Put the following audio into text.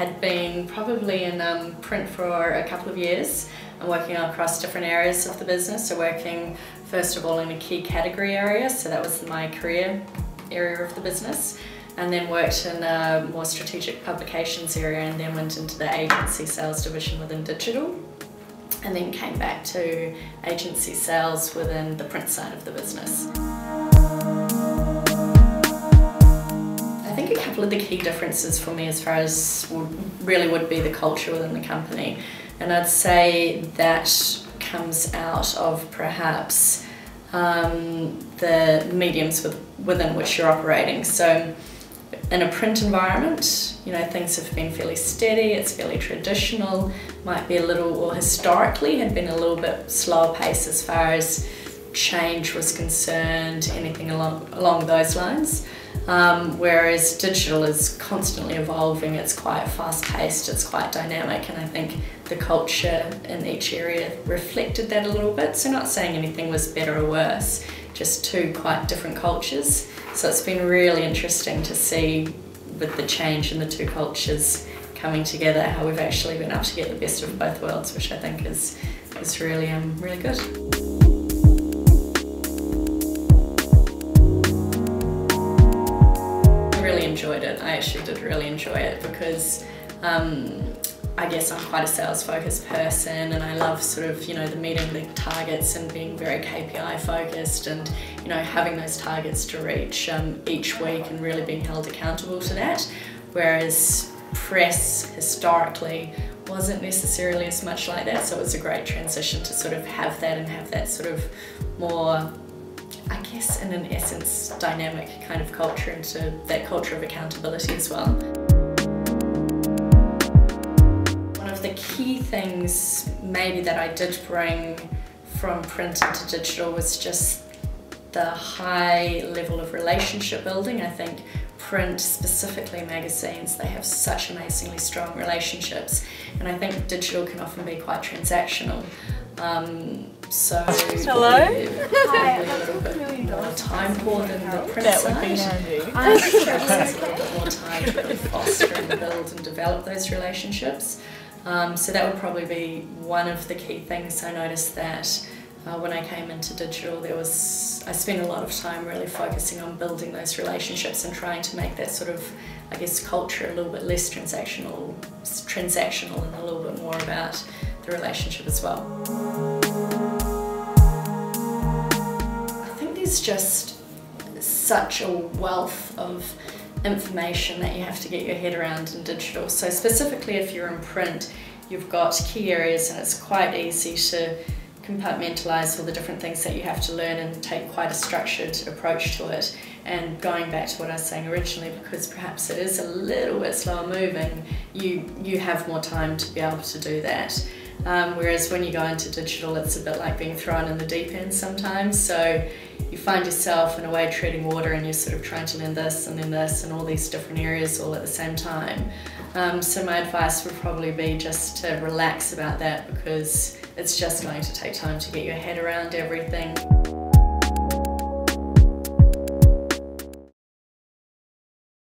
had been probably in print for a couple of years. I'm working across different areas of the business, so working first of all in a key category area, so that was my career area of the business, and then worked in a more strategic publications area, and then went into the agency sales division within digital, and then came back to agency sales within the print side of the business. I think a couple of the key differences for me as far as really would be the culture within the company, and I'd say that comes out of perhaps the mediums within which you're operating. So in a print environment, you know, things have been fairly steady, it's fairly traditional, might be a little, or historically had been a little bit slower pace as far as change was concerned, anything along those lines. Whereas digital is constantly evolving, it's quite fast paced, it's quite dynamic, and I think the culture in each area reflected that a little bit. So not saying anything was better or worse, just two quite different cultures. So it's been really interesting to see with the change in the two cultures coming together, how we've actually been able to get the best of both worlds, which I think is really, really good. Enjoyed it. I actually did really enjoy it because I guess I'm quite a sales focused person, and I love sort of, you know, the meeting the targets and being very KPI focused, and, you know, having those targets to reach each week and really being held accountable to that. Whereas press historically wasn't necessarily as much like that, so it was a great transition to sort of have that and have that sort of more, I guess, in an essence, dynamic kind of culture, into that culture of accountability as well. One of the key things maybe that I did bring from print into digital was just the high level of relationship building. I think print, specifically magazines, they have such amazingly strong relationships, and I think digital can often be quite transactional. So hello. Probably a little bit more time poor than the print that side. Would be handy. I think it takes a little bit more time to really foster and build and develop those relationships. So that would probably be one of the key things. I noticed that when I came into digital, I spent a lot of time really focusing on building those relationships and trying to make that sort of, I guess, culture a little bit less transactional and a little bit more about the relationship as well. I think there's just such a wealth of information that you have to get your head around in digital. So specifically if you're in print, you've got key areas and it's quite easy to compartmentalise all the different things that you have to learn and take quite a structured approach to it. And going back to what I was saying originally, because perhaps it is a little bit slower moving, you have more time to be able to do that. Whereas when you go into digital, it's a bit like being thrown in the deep end sometimes. So you find yourself in a way treading water, and you're sort of trying to learn this and then this and all these different areas all at the same time. So my advice would probably be just to relax about that, because it's just going to take time to get your head around everything.